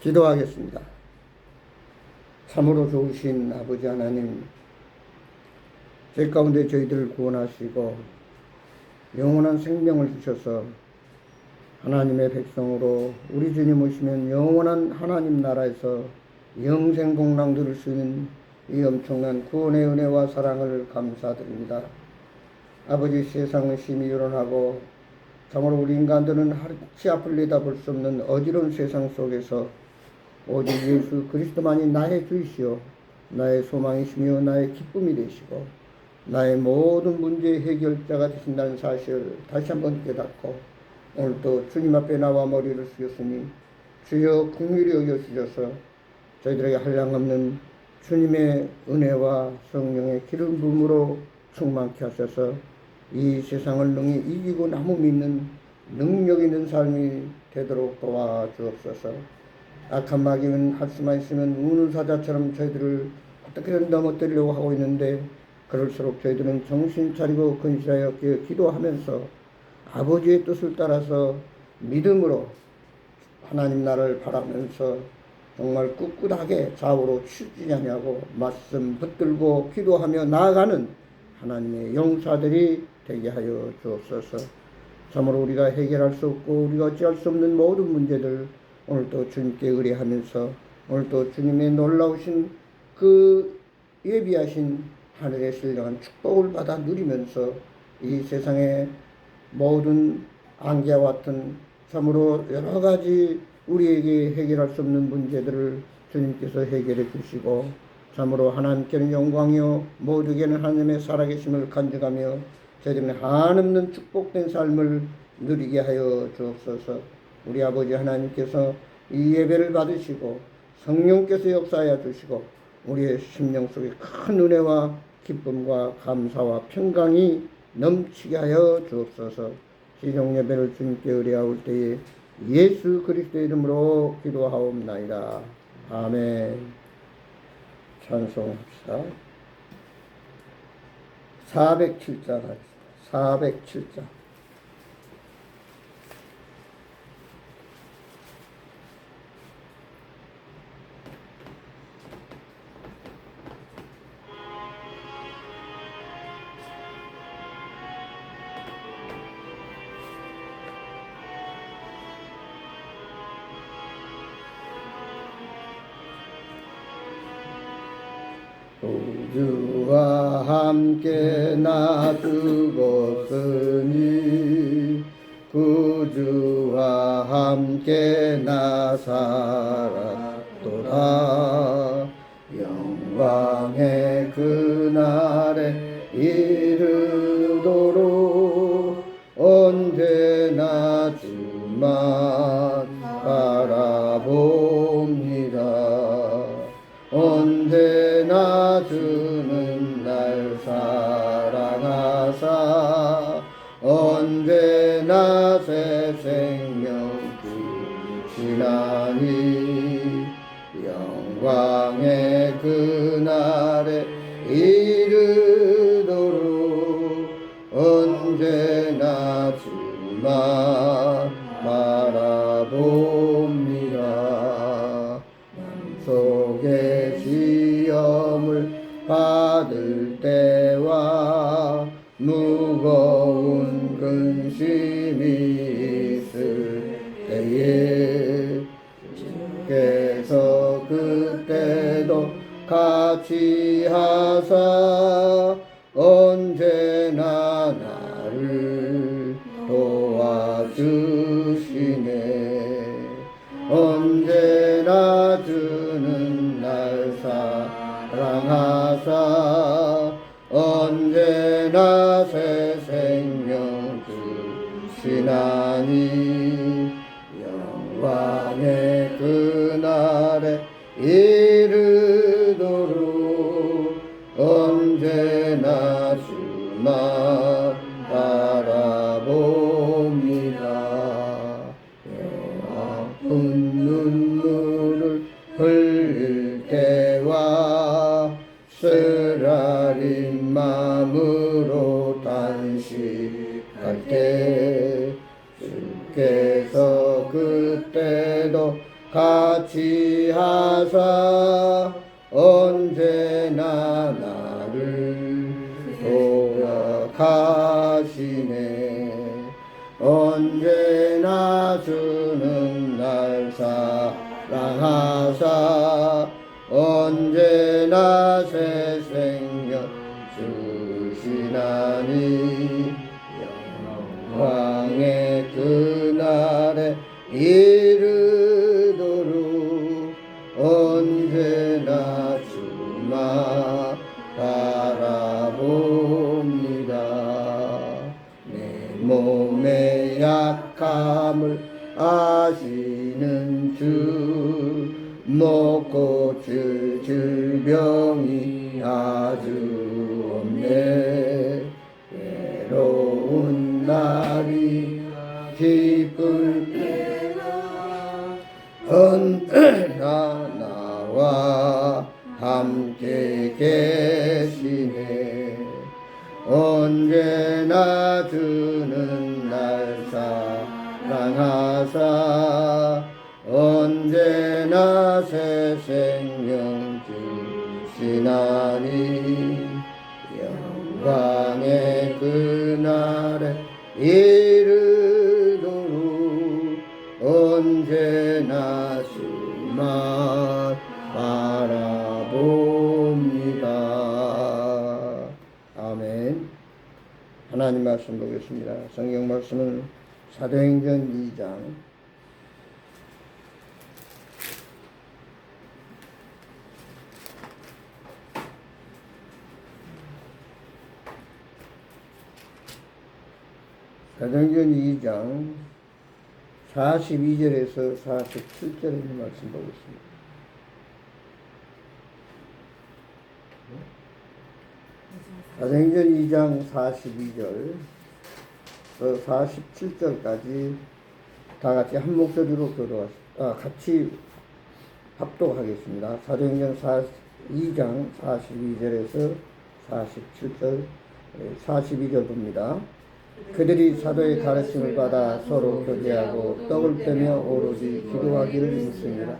기도하겠습니다. 참으로 좋으신 아버지 하나님, 죄 가운데 저희들을 구원하시고 영원한 생명을 주셔서 하나님의 백성으로 우리 주님 오시면 영원한 하나님 나라에서 영생 복락 누릴 수 있는 이 엄청난 구원의 은혜와 사랑을 감사드립니다. 아버지, 세상은 심히 요란하고 참으로 우리 인간들은 하루치 앞을 내다볼 수 없는 어지러운 세상 속에서 오직 예수 그리스도만이 나의 주이시오, 나의 소망이시며 나의 기쁨이 되시고 나의 모든 문제의 해결자가 되신다는 사실을 다시 한번 깨닫고 오늘도 주님 앞에 나와 머리를 숙였으니 주여 긍휼히 여겨주셔서 저희들에게 한량없는 주님의 은혜와 성령의 기름 부음으로 충만케 하셔서 이 세상을 능히 이기고 나무 믿는 능력 있는 삶이 되도록 도와주옵소서. 악한 마귀는 할 수만 있으면 우는 사자처럼 저희들을 어떻게든 넘어뜨리려고 하고 있는데, 그럴수록 저희들은 정신 차리고 근실하여 기도하면서 아버지의 뜻을 따라서 믿음으로 하나님 나라를 바라면서 정말 꿋꿋하게 좌우로 치우치지 아니하고 말씀 붙들고 기도하며 나아가는 하나님의 용사들이 되게 하여 주옵소서. 참으로 우리가 해결할 수 없고 우리가 어찌할 수 없는 모든 문제들 오늘도 주님께 의뢰하면서 오늘도 주님의 놀라우신 그 예비하신 하늘의 신령한 축복을 받아 누리면서 이 세상의 모든 안개와 같은 참으로 여러 가지 우리에게 해결할 수 없는 문제들을 주님께서 해결해 주시고 참으로 하나님께는 영광이요 모두에게는 하나님의 살아계심을 간증하며 저희들은 한없는 축복된 삶을 누리게 하여 주옵소서. 우리 아버지 하나님께서 이 예배를 받으시고 성령께서 역사하여 주시고 우리의 심령 속에 큰 은혜와 기쁨과 감사와 평강이 넘치게 하여 주옵소서. 시종 예배를 주님께 의뢰하올 때에 예수 그리스도의 이름으로 기도하옵나이다. 아멘. 찬송합시다. 407장 합시다. 407장. 구주와 함께 나 죽었으니 구주와 함께 나 살았도다. 영광의 그날에 이르도록 언제나 주만 바라봅니다. 언제나 주는 날 사랑하사 언제나 새 생명 주시나니 영광의 그날에 이르도록 언제나 주만 바라봅니다. 속에 시험을 받을 때와 무거운 근심이 있을 때에 주께서 그때도 같이 하사 언제나 나를 도와주시네. 언제나 주는 날 사랑하사 언제나 새 생명 주시나니 영광의 그날에 이르도록 언제나 주만 바라봅니다. 아픈 눈물을 흘릴 때와 쓰라린 마음으로 단식할 때 주께서 그때도 같이 하사 언제나 나를 돌아가시네. 언제나 주는 날 사랑하사 언제나 새 생명 주시나니 영광의 그날에 이르도록 언제나 주만 바라봅니다. 내 몸의 약함을 아시는 주 못 고칠 질병이 아주 없네. 외로운 날이 기쁠 때가 언제나 나와 함께 계시네. 언제나 주는 날 사랑하사 언제나 새 생명 주시나니 영광의 그날에 이르도록 언제나 주만 바라봅니다. 아멘. 하나님 말씀 보겠습니다. 성경 말씀은 사도행전 2장 사도행전 2장 42절에서 47절의 말씀 보겠습니다. 사도행전 2장 42절 47절까지 다 같이 한 목소리로 같이 합독하겠습니다. 사도행전 2장 42절에서 47절 42절 봅니다. 그들이 사도의 가르침을 받아 서로 교제하고 떡을 떼며 오로지 기도하기를 힘씁니다.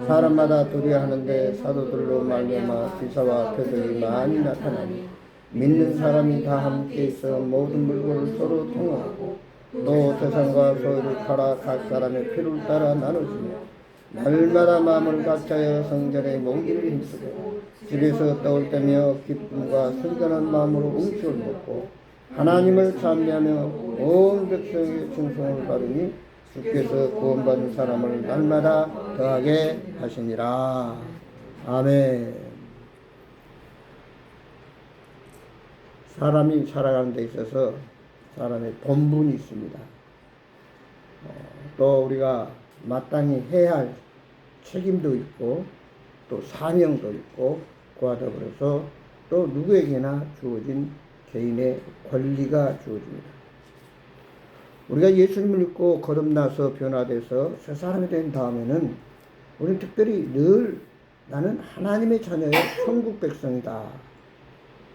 사람마다 두려워하는데 사도들로 말미암아 기사와 표적이 많이 나타나니 믿는 사람이 다 함께 있어 모든 물건을 서로 통용하고 또 재산과 소유를 팔아 각 사람의 필요를 따라 나누시며 날마다 마음을 같이하여 성전에 모이기를 힘쓰고 집에서 떡을 떼며 기쁨과 순전한 마음으로 음식을 먹고 하나님을 찬미하며 온 백성의 충성을 받으니 주께서 구원받은 사람을 날마다 더하게 하시니라. 아멘. 사람이 살아가는 데 있어서 사람의 본분이 있습니다. 또 우리가 마땅히 해야 할 책임도 있고 또 사명도 있고 그와 더불어서 또 누구에게나 주어진 개인의 권리가 주어집니다. 우리가 예수님을 믿고 거듭나서 변화돼서 새 사람이 된 다음에는 우리는 특별히 늘 나는 하나님의 자녀의 천국 백성이다.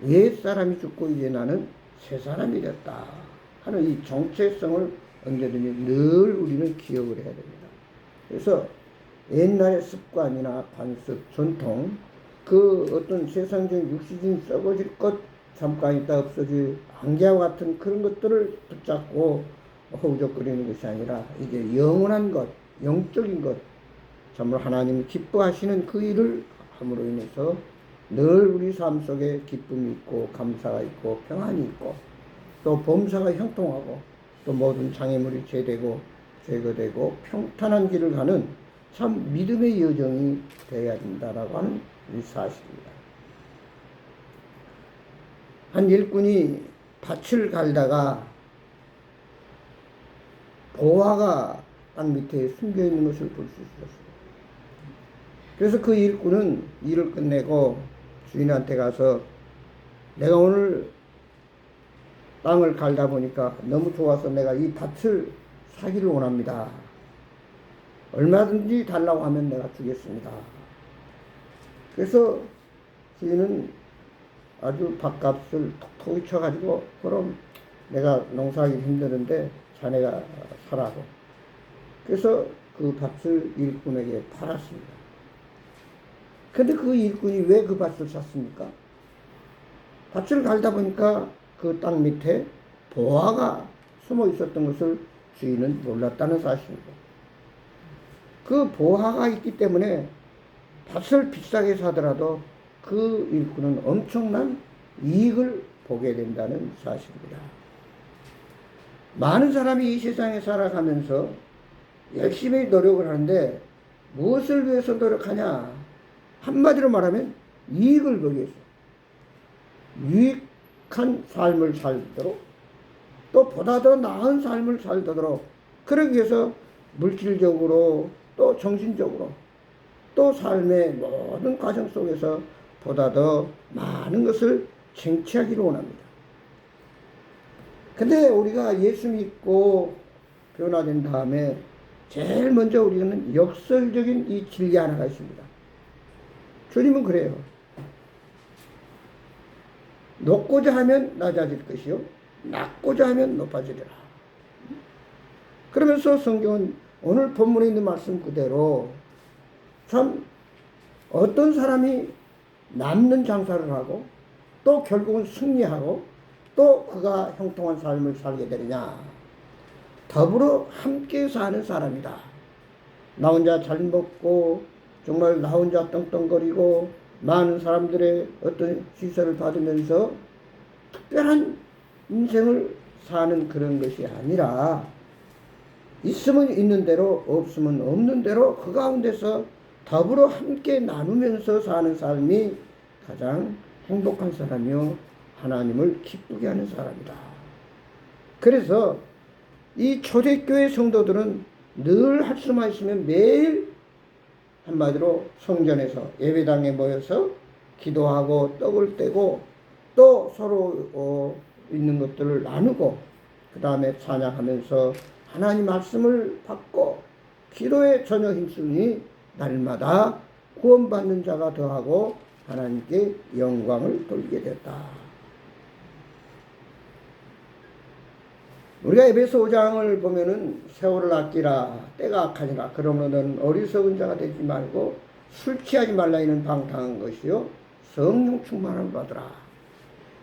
옛 사람이 죽고 이제 나는 새 사람이 됐다 하는 이 정체성을 언제든지 늘 우리는 기억을 해야 됩니다. 그래서 옛날의 습관이나 관습, 전통, 그 어떤 세상적인 육시적인 썩어질 것 잠깐 있다 없어질 안개와 같은 그런 것들을 붙잡고 허우적거리는 것이 아니라 이제 영원한 것, 영적인 것, 정말 하나님이 기뻐하시는 그 일을 함으로 인해서 늘 우리 삶 속에 기쁨이 있고 감사가 있고 평안이 있고 또 범사가 형통하고 또 모든 장애물이 제거되고 평탄한 길을 가는 참 믿음의 여정이 되어야 된다라고 하는 이 사실입니다. 한 일꾼이 밭을 갈다가 보화가 땅 밑에 숨겨 있는 것을 볼 수 있었어요. 그래서 그 일꾼은 일을 끝내고 주인한테 가서 내가 오늘 땅을 갈다 보니까 너무 좋아서 내가 이 밭을 사기를 원합니다. 얼마든지 달라고 하면 내가 주겠습니다. 그래서 주인은 아주 밭값을 톡톡히 쳐가지고 그럼 내가 농사하기 힘드는데 자네가 사라고. 그래서 그 밭을 일꾼에게 팔았습니다. 근데 그 일꾼이 왜 그 밭을 샀습니까? 밭을 갈다 보니까 그 땅 밑에 보화가 숨어 있었던 것을 주인은 몰랐다는 사실입니다. 그 보화가 있기 때문에 밭을 비싸게 사더라도 그 일꾼은 엄청난 이익을 보게 된다는 사실입니다. 많은 사람이 이 세상에 살아가면서 열심히 노력을 하는데 무엇을 위해서 노력하냐? 한마디로 말하면 이익을 보기 위해서. 유익한 삶을 살도록, 또 보다 더 나은 삶을 살도록, 그러기 위해서 물질적으로 또 정신적으로 또 삶의 모든 과정 속에서 보다 더 많은 것을 쟁취하기를 원합니다. 근데 우리가 예수 믿고 변화된 다음에 제일 먼저 우리는 역설적인 이 진리 하나가 있습니다. 주님은 그래요. 높고자 하면 낮아질 것이요 낮고자 하면 높아지리라. 그러면서 성경은 오늘 본문에 있는 말씀 그대로 참 어떤 사람이 남는 장사를 하고 또 결국은 승리하고 또 그가 형통한 삶을 살게 되느냐? 더불어 함께 사는 사람이다. 나 혼자 잘 먹고 정말 나 혼자 떵떵거리고 많은 사람들의 어떤 시설을 받으면서 특별한 인생을 사는 그런 것이 아니라 있으면 있는 대로 없으면 없는 대로 그 가운데서 더불어 함께 나누면서 사는 삶이 가장 행복한 사람이요 하나님을 기쁘게 하는 사람이다. 그래서 이 초대교회 성도들은 늘 할 수만 있으면 매일 한마디로 성전에서 예배당에 모여서 기도하고 떡을 떼고 또 서로 있는 것들을 나누고 그 다음에 찬양하면서 하나님 말씀을 받고 기도에 전혀 힘쓰니 날마다 구원받는 자가 더하고 하나님께 영광을 돌리게 됐다. 우리가 에베소 5장을 보면은 세월을 아끼라 때가 악하니라 그러므로 너는 어리석은 자가 되지 말고 술 취하지 말라 이는 방탕한 것이요 성령 충만함을 받으라.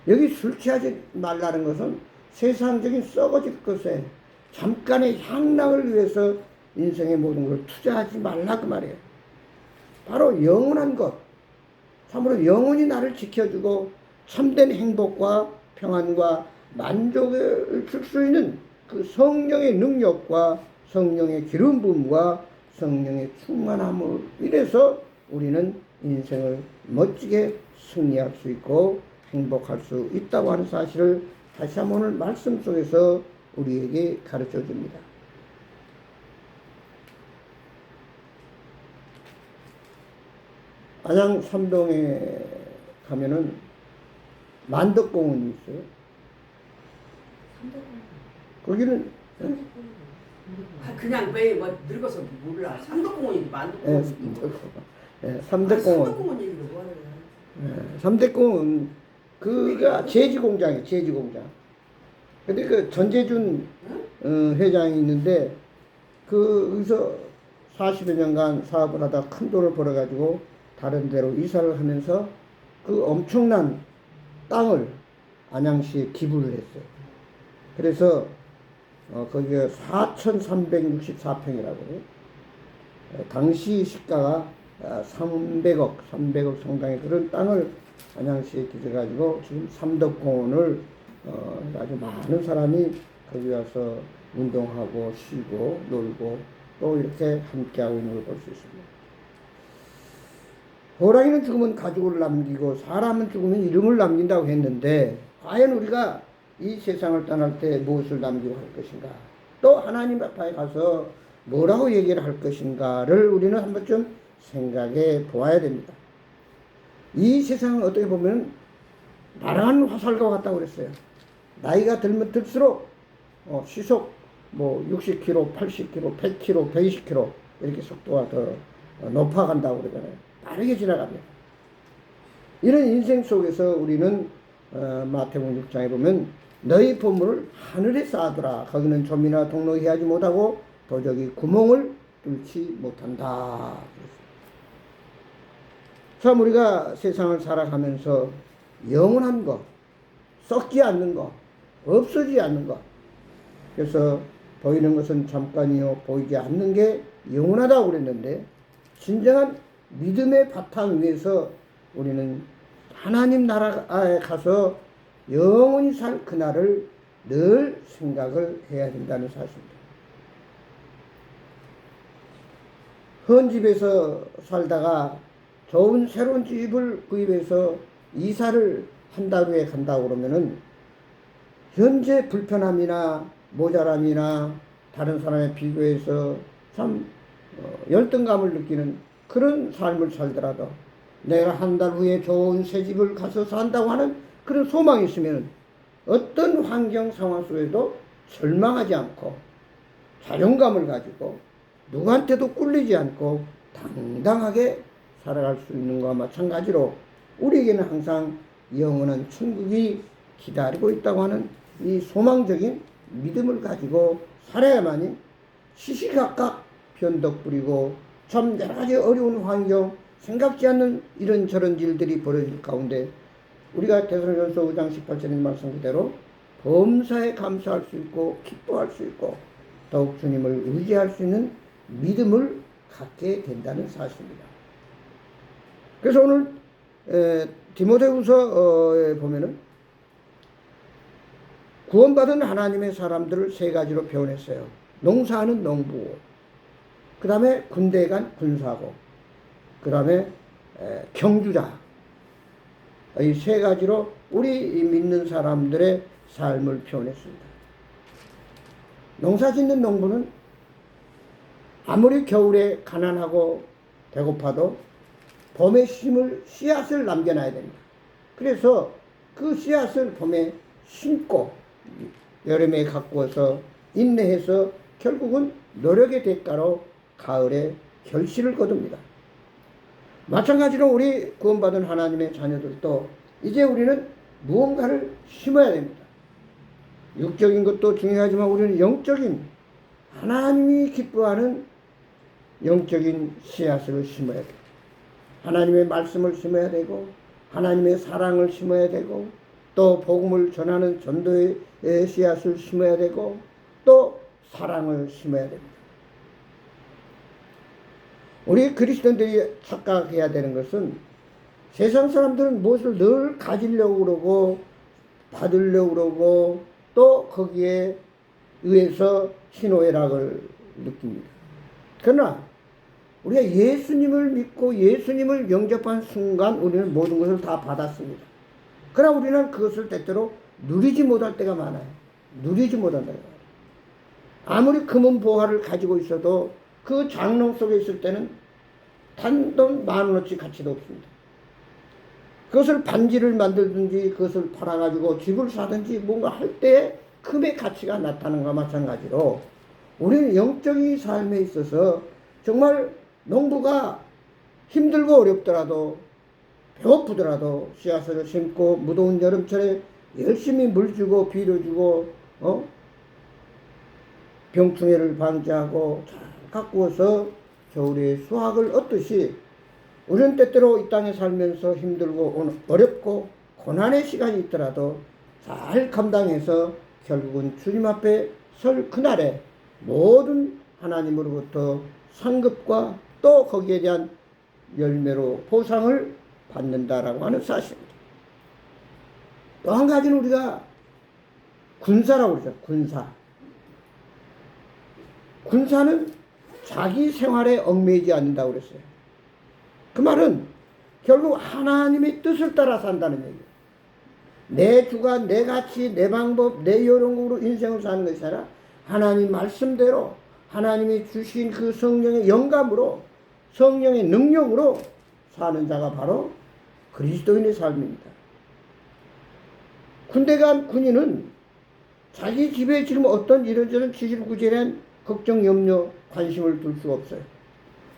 여기 술 취하지 말라는 것은 세상적인 썩어질 것에 잠깐의 향락을 위해서 인생의 모든 걸 투자하지 말라 그 말이에요. 바로 영원한 것, 참으로 영원히 나를 지켜주고 참된 행복과 평안과 만족을 줄 수 있는 그 성령의 능력과 성령의 기름 부음과 성령의 충만함을 이래서 우리는 인생을 멋지게 승리할 수 있고 행복할 수 있다고 하는 사실을 다시 한번 오늘 말씀 속에서 우리에게 가르쳐 줍니다. 안양 삼동에 가면은 만덕공원이 있어요. 거기는 그냥 왜 뭐 늙어서 몰라. 삼덕공원이 만덕공원. 삼덕공원. 삼덕공원 얘기를 뭐 하는 거야? 삼덕공원 그가 제지공장이에요. 제지공장. 근데 그 전재준 회장이 있는데 거기서 40여 년간 사업을 하다 큰 돈을 벌어가지고 다른 데로 이사를 하면서 그 엄청난 땅을 안양시에 기부를 했어요. 그래서 거기가 4,364평이라고 해요. 당시 시가가 300억 상당의 그런 땅을 안양시에 기부해가지고 지금 삼덕공원을 아주 많은 사람이 거기 와서 운동하고 쉬고 놀고 또 이렇게 함께하고 있는 걸 볼 수 있습니다. 호랑이는 죽으면 가죽을 남기고 사람은 죽으면 이름을 남긴다고 했는데 과연 우리가 이 세상을 떠날 때 무엇을 남기고 할 것인가, 또 하나님 앞에 가서 뭐라고 얘기를 할 것인가를 우리는 한 번쯤 생각해 보아야 됩니다. 이 세상은 어떻게 보면 날아가는 화살과 같다고 그랬어요. 나이가 들면 들수록 시속 60km, 80km, 100km, 120km 이렇게 속도가 더 높아간다고 그러잖아요. 빠르게 지나갑니다. 이런 인생 속에서 우리는 마태복음 6장에 보면 너희 보물을 하늘에 쌓아두라. 거기는 좀이나 동록이 하지 못하고 도적이 구멍을 뚫지 못한다. 참 우리가 세상을 살아가면서 영원한 것, 썩지 않는 것, 없어지지 않는 것. 그래서 보이는 것은 잠깐이요 보이지 않는 게 영원하다고 그랬는데, 진정한 믿음의 바탕 위에서 우리는 하나님 나라에 가서 영원히 살 그날을 늘 생각을 해야 된다는 사실입니다. 헌 집에서 살다가 좋은 새로운 집을 구입해서 이사를 한 달 후에 간다고 그러면은 현재 불편함이나 모자람이나 다른 사람에 비교해서 참 열등감을 느끼는 그런 삶을 살더라도 내가 한 달 후에 좋은 새 집을 가서 산다고 하는 그런 소망이 있으면 어떤 환경 상황 속에도 절망하지 않고 자존감을 가지고 누구한테도 꿀리지 않고 당당하게 살아갈 수 있는 것과 마찬가지로 우리에게는 항상 영원한 천국이 기다리고 있다고 하는 이 소망적인 믿음을 가지고 살아야만이 시시각각 변덕 부리고 참 여러 가지 어려운 환경, 생각지 않는 이런저런 일들이 벌어질 가운데 우리가 데살로니가서 5장 18절의 말씀 그대로 범사에 감사할 수 있고 기뻐할 수 있고 더욱 주님을 의지할 수 있는 믿음을 갖게 된다는 사실입니다. 그래서 오늘 디모데후서에 보면은 구원받은 하나님의 사람들을 세 가지로 표현했어요. 농사하는 농부, 그 다음에 군대에 간 군사고, 그 다음에 경주자. 이 세 가지로 우리 믿는 사람들의 삶을 표현했습니다. 농사 짓는 농부는 아무리 겨울에 가난하고 배고파도 봄에 심을 씨앗을 남겨놔야 됩니다. 그래서 그 씨앗을 봄에 심고 여름에 갖고 와서 인내해서 결국은 노력의 대가로 가을에 결실을 거둡니다. 마찬가지로 우리 구원받은 하나님의 자녀들도 이제 우리는 무언가를 심어야 됩니다. 육적인 것도 중요하지만 우리는 영적인 하나님이 기뻐하는 영적인 씨앗을 심어야 돼요. 하나님의 말씀을 심어야 되고 하나님의 사랑을 심어야 되고 또 복음을 전하는 전도의 씨앗을 심어야 되고 또 사랑을 심어야 됩니다. 우리 그리스도인들이 착각해야 되는 것은 세상 사람들은 무엇을 늘 가지려고 그러고 받으려고 그러고 또 거기에 의해서 희노애락을 느낍니다. 그러나 우리가 예수님을 믿고 예수님을 영접한 순간 우리는 모든 것을 다 받았습니다. 그러나 우리는 그것을 때때로 누리지 못할 때가 많아요. 누리지 못할 때가 많아요. 아무리 금은 보화를 가지고 있어도 그 장롱 속에 있을 때는 단돈 10,000원어치 가치도 없습니다. 그것을 반지를 만들든지 그것을 팔아가지고 집을 사든지 뭔가 할 때 금의 가치가 나타나는 것과 마찬가지로 우리는 영적인 삶에 있어서 정말 농부가 힘들고 어렵더라도 배고프더라도 씨앗을 심고 무더운 여름철에 열심히 물 주고 비료 주고 병충해를 방지하고 잘 가꾸어서 겨울에 수확을 얻듯이 우리는 때때로 이 땅에 살면서 힘들고 어렵고 고난의 시간이 있더라도 잘 감당해서 결국은 주님 앞에 설 그날에 모든 하나님으로부터 상급과 또 거기에 대한 열매로 보상을 받는다라고 하는 사실입니다. 또 한 가지는 우리가 군사라고 그러죠. 군사는 자기 생활에 얽매이지 않는다고 그랬어요. 그 말은 결국 하나님의 뜻을 따라 산다는 얘기예요. 내 주관, 내 가치, 내 방법, 내 요령으로 인생을 사는 것이 아니라 하나님 말씀대로 하나님이 주신 그 성령의 영감으로 성령의 능력으로 사는 자가 바로 그리스도인의 삶입니다. 군대 간 군인은 자기 집에 지금 어떤 이런저런 지질구질한 걱정, 염려, 관심을 둘 수가 없어요.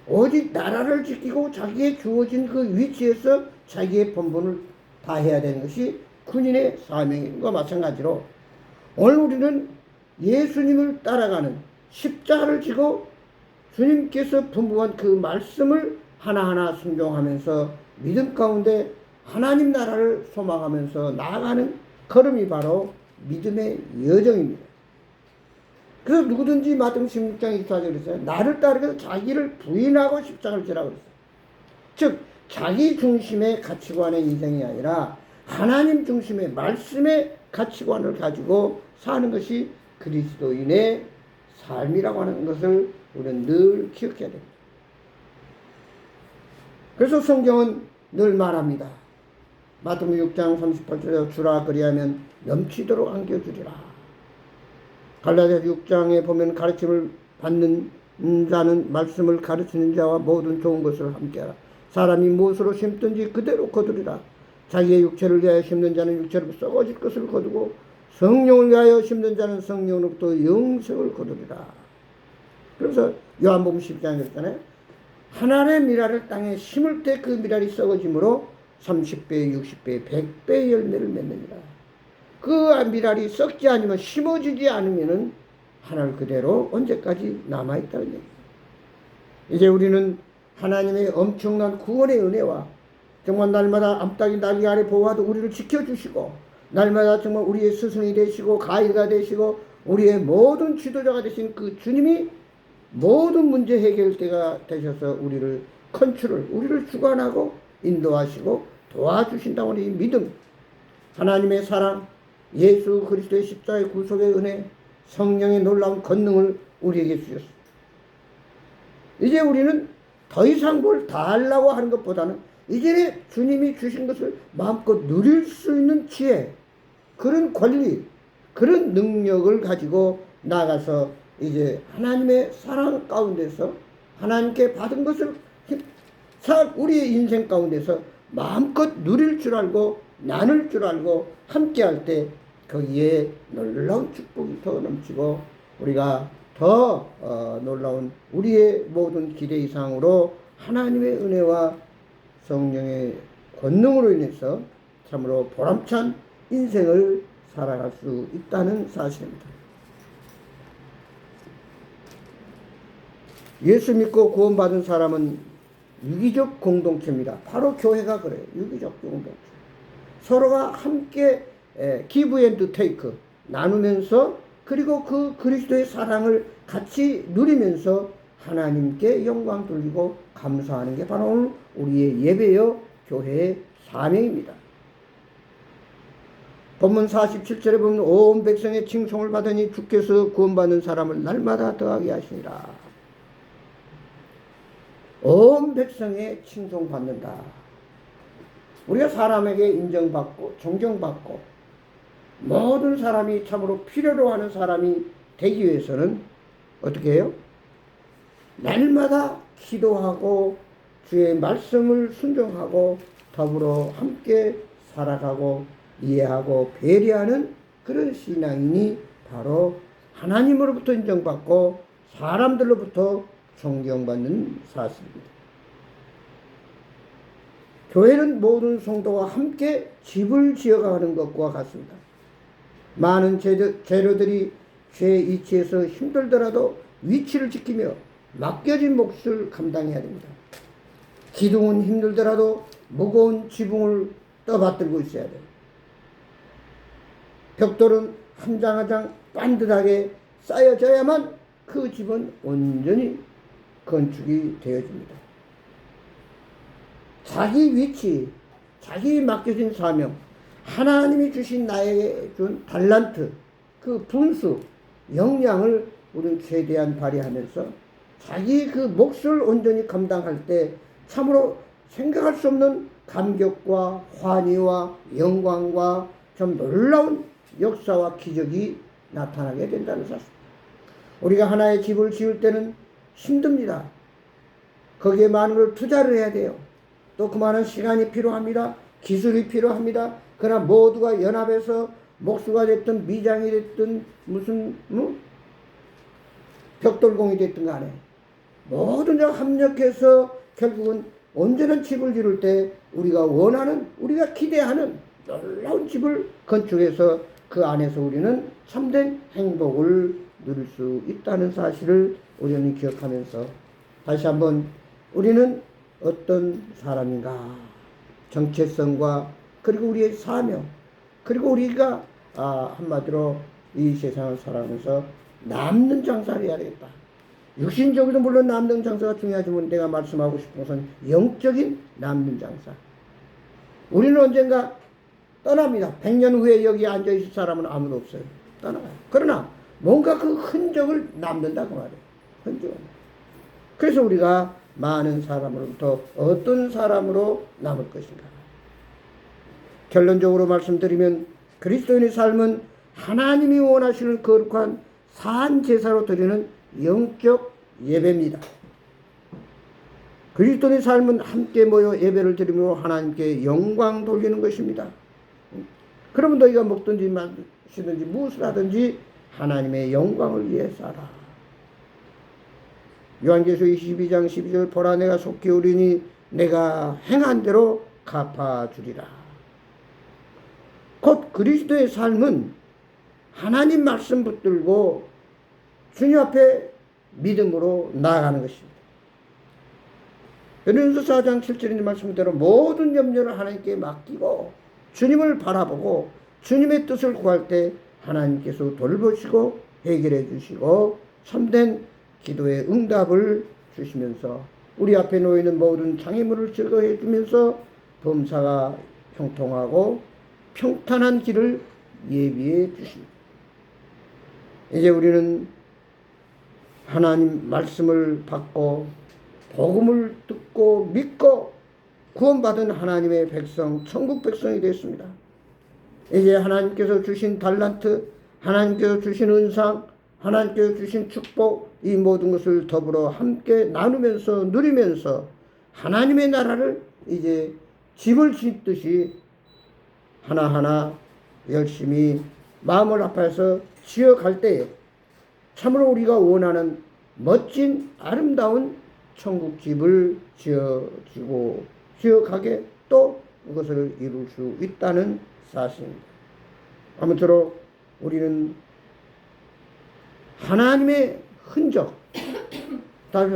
오직 나라를 지키고 자기의 주어진 그 위치에서 자기의 본분을 다해야 되는 것이 군인의 사명인과 마찬가지로 오늘 우리는 예수님을 따라가는 십자가를 지고 주님께서 분부한 그 말씀을 하나하나 순종하면서 믿음 가운데 하나님 나라를 소망하면서 나아가는 걸음이 바로 믿음의 여정입니다. 그래서 누구든지 마태복음 16장 24절에 그랬어요. 나를 따르고 자기를 부인하고 십자가를 지라고 그랬어요. 즉 자기 중심의 가치관의 인생이 아니라 하나님 중심의 말씀의 가치관을 가지고 사는 것이 그리스도인의 삶이라고 하는 것을 우리는 늘 기억해야 됩니다. 그래서 성경은 늘 말합니다. 마태복음 6장 38절에 주라 그리하면 넘치도록 안겨주리라. 갈라디아 6장에 보면 가르침을 받는 자는 말씀을 가르치는 자와 모든 좋은 것을 함께하라. 사람이 무엇으로 심든지 그대로 거두리라. 자기의 육체를 위하여 심는 자는 육체로 썩어질 것을 거두고 성령을 위하여 심는 자는 성령으로부터 영생을 거두리라. 그래서 요한복음 10장에 그랬잖아요. 하나님의 미랄을 땅에 심을 때 그 미랄이 썩어지므로 30배, 60배, 100배의 열매를 맺느니라. 그 미랄이 썩지 않으면 심어지지 않으면 하늘 그대로 언제까지 남아있다는 얘기입니다. 이제 우리는 하나님의 엄청난 구원의 은혜와 정말 날마다 암탉이 날개 아래 보호하도 우리를 지켜주시고 날마다 정말 우리의 스승이 되시고 가이드가 되시고 우리의 모든 지도자가 되신 그 주님이 모든 문제 해결대가 되셔서 우리를 컨트롤, 우리를 주관하고 인도하시고 도와주신다고 하는 이 믿음, 하나님의 사랑, 예수 그리스도의 십자가의 구속의 은혜, 성령의 놀라운 권능을 우리에게 주셨습니다. 이제 우리는 더 이상 뭘 다 하려고 하는 것보다는 이전에 주님이 주신 것을 마음껏 누릴 수 있는 지혜, 그런 권리, 그런 능력을 가지고 나가서 이제 하나님의 사랑 가운데서 하나님께 받은 것을 우리의 인생 가운데서 마음껏 누릴 줄 알고 나눌 줄 알고 함께할 때 거기에 놀라운 축복이 더 넘치고 우리가 더 놀라운 우리의 모든 기대 이상으로 하나님의 은혜와 성령의 권능으로 인해서 참으로 보람찬 인생을 살아갈 수 있다는 사실입니다. 예수 믿고 구원받은 사람은 유기적 공동체입니다. 바로 교회가 그래요. 유기적 공동체. 서로가 함께 give and take 나누면서 그리고 그 그리스도의 사랑을 같이 누리면서 하나님께 영광 돌리고 감사하는 게 바로 오늘 우리의 예배여 교회의 사명입니다. 본문 47절에 보면 온 백성의 칭송을 받으니 주께서 구원받는 사람을 날마다 더하게 하시니라. 온 백성의 칭송받는다. 우리가 사람에게 인정받고 존경받고 모든 사람이 참으로 필요로 하는 사람이 되기 위해서는 어떻게 해요? 날마다 기도하고 주의 말씀을 순종하고 더불어 함께 살아가고 이해하고 배려하는 그런 신앙인이 바로 하나님으로부터 인정받고 사람들로부터 존경받는 사실입니다. 교회는 모든 성도와 함께 집을 지어가는 것과 같습니다. 많은 재료들이 죄의 이치에서 힘들더라도 위치를 지키며 맡겨진 몫을 감당해야 됩니다. 기둥은 힘들더라도 무거운 지붕을 떠받들고 있어야 돼요. 벽돌은 한 장 한 장 반듯하게 쌓여져야만 그 집은 온전히 건축이 되어집니다. 자기 위치, 자기 맡겨진 사명, 하나님이 주신 나에게 준 달란트, 그 분수, 역량을 우리는 최대한 발휘하면서 자기 그 몫을 온전히 감당할 때 참으로 생각할 수 없는 감격과 환희와 영광과 좀 놀라운 역사와 기적이 나타나게 된다는 사실. 우리가 하나의 집을 지을 때는 힘듭니다. 거기에 많은 걸 투자를 해야 돼요. 또 그 많은 시간이 필요합니다. 기술이 필요합니다. 그러나 모두가 연합해서 목수가 됐든 미장이 됐든 무슨 벽돌공이 됐든 간에 모든 자 합력해서 결국은 온전한 집을 지을 때 우리가 원하는, 우리가 기대하는 놀라운 집을 건축해서 그 안에서 우리는 참된 행복을 누릴 수 있다는 사실을 우리는 기억하면서 다시 한번 우리는 어떤 사람인가? 정체성과 그리고 우리의 사명 그리고 우리가 한마디로 이 세상을 살아가면서 남는 장사를 해야 되겠다. 육신적으로도 물론 남는 장사가 중요하지만 내가 말씀하고 싶은 것은 영적인 남는 장사. 우리는 언젠가 떠납니다. 100년 후에 여기 앉아있을 사람은 아무도 없어요. 떠나가요. 그러나 뭔가 그 흔적을 남는다 그 말이에요. 흔적을. 그래서 우리가 많은 사람으로부터 어떤 사람으로 남을 것인가. 결론적으로 말씀드리면 그리스도인의 삶은 하나님이 원하시는 거룩한 산 제사로 드리는 영적 예배입니다. 그리스도인의 삶은 함께 모여 예배를 드리며 하나님께 영광 돌리는 것입니다. 그러면 너희가 먹든지 마시든지 무엇을 하든지 하나님의 영광을 위해 살아. 요한계시록 22장 12절 보라 내가 속히 오리니 내가 행한 대로 갚아주리라. 곧 그리스도의 삶은 하나님 말씀 붙들고 주님 앞에 믿음으로 나아가는 것입니다. 베드로전서 4장 7절의 말씀대로 모든 염려를 하나님께 맡기고 주님을 바라보고 주님의 뜻을 구할 때 하나님께서 돌보시고 해결해 주시고 참된 기도의 응답을 주시면서 우리 앞에 놓이는 모든 장애물을 제거해 주면서 범사가 형통하고 평탄한 길을 예비해 주십니다. 이제 우리는 하나님 말씀을 받고 복음을 듣고 믿고 구원받은 하나님의 백성, 천국 백성이 됐습니다. 이제 하나님께서 주신 달란트, 하나님께서 주신 은상, 하나님께서 주신 축복, 이 모든 것을 더불어 함께 나누면서 누리면서 하나님의 나라를 이제 집을 짓듯이 하나하나 열심히 마음을 합해서 지어갈 때에 참으로 우리가 원하는 멋진 아름다운 천국집을 지어가게 또 그것을 이룰 수 있다는 사실입니다. 아무쪼록 우리는 하나님의 흔적, 다시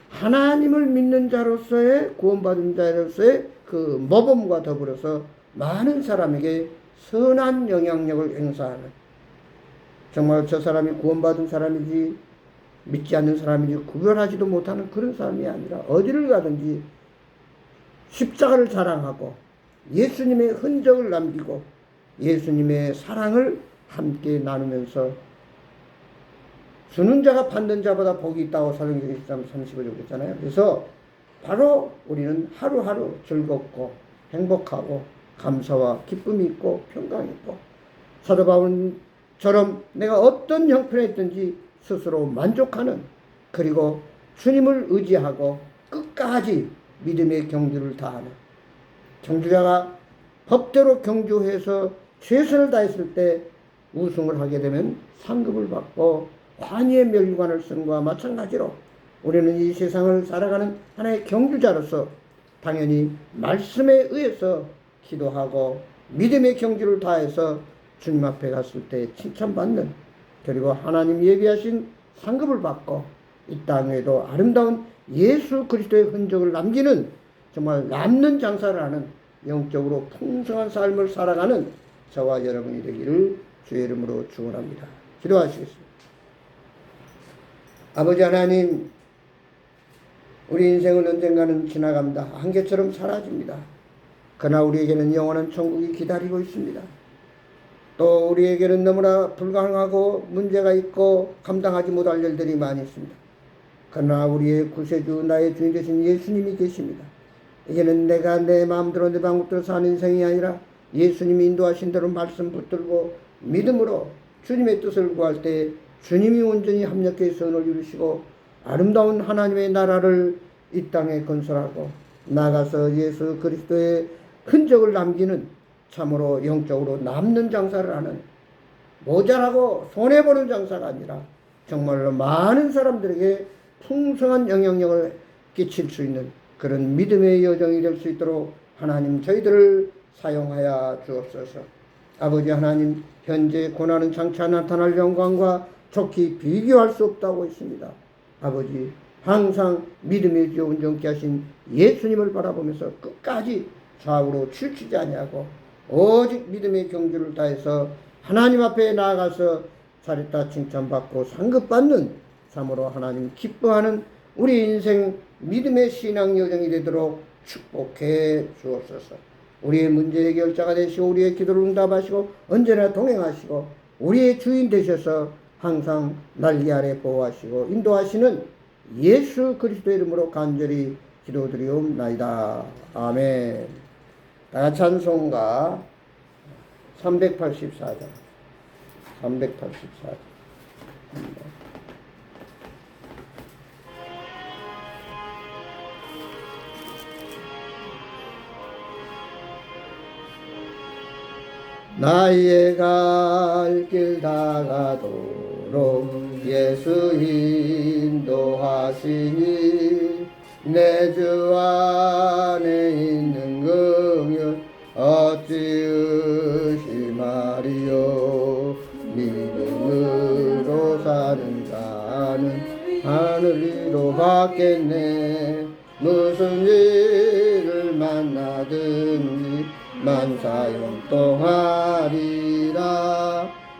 하나님을 믿는 자로서의 구원받은 자로서의 그 모범과 더불어서 많은 사람에게 선한 영향력을 행사하는, 정말 저 사람이 구원받은 사람이지 믿지 않는 사람인지 구별하지도 못하는 그런 사람이 아니라 어디를 가든지 십자가를 자랑하고 예수님의 흔적을 남기고 예수님의 사랑을 함께 나누면서 주는 자가 받는 자보다 복이 있다고 사도행전 23, 35절 그랬잖아요. 그래서 바로 우리는 하루하루 즐겁고 행복하고 감사와 기쁨이 있고 평강이 있고 사도 바울처럼 내가 어떤 형편에 있든지 스스로 만족하는, 그리고 주님을 의지하고 끝까지 믿음의 경주를 다하는, 경주자가 법대로 경주해서 최선을 다했을 때 우승을 하게 되면 상급을 받고 환희의 멸관을 쓰는 것과 마찬가지로 우리는 이 세상을 살아가는 하나의 경주자로서 당연히 말씀에 의해서 기도하고 믿음의 경주를 다해서 주님 앞에 갔을 때 칭찬받는, 그리고 하나님 예비하신 상급을 받고 이 땅에도 아름다운 예수 그리스도의 흔적을 남기는, 정말 남는 장사를 하는 영적으로 풍성한 삶을 살아가는 저와 여러분이 되기를 주의 이름으로 축원합니다. 기도하시겠습니다. 아버지 하나님, 우리 인생은 언젠가는 지나갑니다. 한계처럼 사라집니다. 그러나 우리에게는 영원한 천국이 기다리고 있습니다. 또 우리에게는 너무나 불가능하고 문제가 있고 감당하지 못할 일들이 많이 있습니다. 그러나 우리의 구세주, 나의 주인 되신 예수님이 계십니다. 이제는 내가 내 마음대로 내 방법대로 사는 인생이 아니라 예수님이 인도하신 대로 말씀 붙들고 믿음으로 주님의 뜻을 구할 때 주님이 온전히 합력해 선을 이루시고 아름다운 하나님의 나라를 이 땅에 건설하고 나가서 예수 그리스도의 흔적을 남기는, 참으로 영적으로 남는 장사를 하는, 모자라고 손해보는 장사가 아니라 정말로 많은 사람들에게 풍성한 영향력을 끼칠 수 있는 그런 믿음의 여정이 될 수 있도록 하나님 저희들을 사용하여 주옵소서. 아버지 하나님, 현재 고난은 장차 나타날 영광과 좋게 비교할 수 없다고 했습니다. 아버지, 항상 믿음의 주 온전케 하신 예수님을 바라보면서 끝까지 좌우로 치우치지 아니하고 오직 믿음의 경주를 다해서 하나님 앞에 나아가서 잘했다 칭찬받고 상급받는 참으로 하나님 기뻐하는 우리 인생 믿음의 신앙 여정이 되도록 축복해 주옵소서. 우리의 문제 해결자가 되시고 우리의 기도를 응답하시고 언제나 동행하시고 우리의 주인 되셔서 항상 날개 아래 보호하시고 인도하시는 예수 그리스도의 이름으로 간절히 기도드리옵나이다. 아멘. 다 찬송가 384장 384장 나의 갈 길 다가도록 예수 인도하시니 내 주 안에 있는 긍휼 어찌 의심하리요. 믿음으로 사는 자는 하늘 위로 받겠네. 무슨 일을 만나든지 만사형통하리라.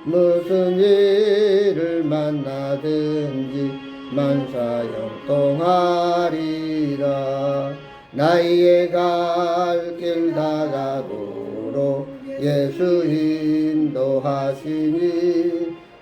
무슨 일을 만나든지 만사형통하리라. 나의 갈 길 다가도록 예수 인도하시니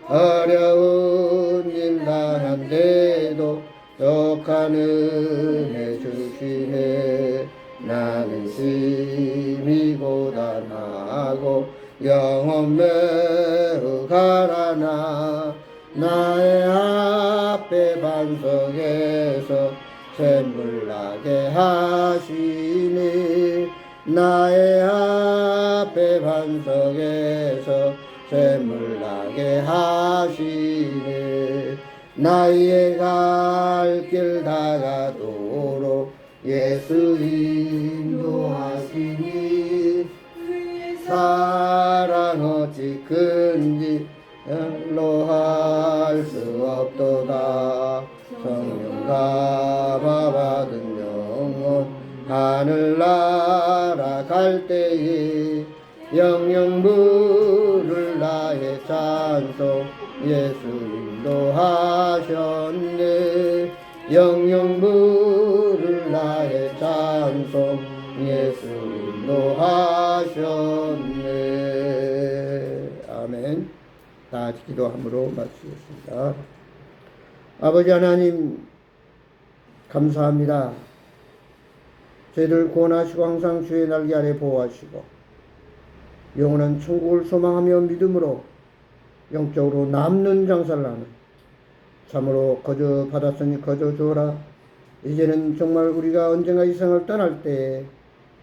어려운 일 당한데도 독한 은혜 주시네. 나는 심히 고단하고 영혼 매우 가라나 나의 앞에 반석에서 샘물 나게 하시니 나의 앞에 반석에서 샘물 나게 하시니 나의 갈 길 다가도록 예수 인도하시니 사랑 어찌 큰지 별로 할 수 없도다. 성령 감화 받은 영혼 하늘나라 갈 때에 영영 부를 나의 찬송 예수 인도하셨네. 영영 부를 나의 찬송 예수 인도하셨네. 아멘. 다 같이 기도함으로 마치겠습니다. 아버지 하나님 감사합니다. 저희들 구원하시고 항상 주의 날개 아래 보호하시고 영원한 천국을 소망하며 믿음으로 영적으로 남는 장사를 하는 참으로 거저 받았으니 거저 주어라. 이제는 정말 우리가 언젠가 이 생을 떠날 때에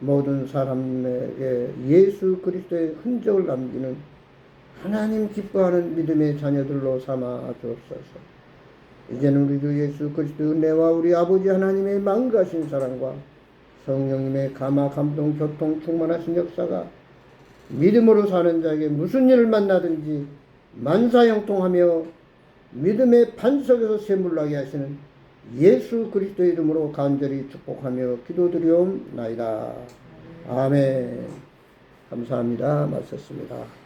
모든 사람에게 예수 그리스도의 흔적을 남기는 하나님 기뻐하는 믿음의 자녀들로 삼아 주옵소서. 이제는 우리 주 예수 그리스도의 은혜와 우리 아버지 하나님의 망가신 사랑과 성령님의 감화 감동 교통 충만하신 역사가 믿음으로 사는 자에게 무슨 일을 만나든지 만사형통하며 믿음의 반석에서 샘물나게 하시는 예수 그리스도의 이름으로 간절히 축복하며 기도드리옵나이다. 아멘. 감사합니다. 마쳤습니다.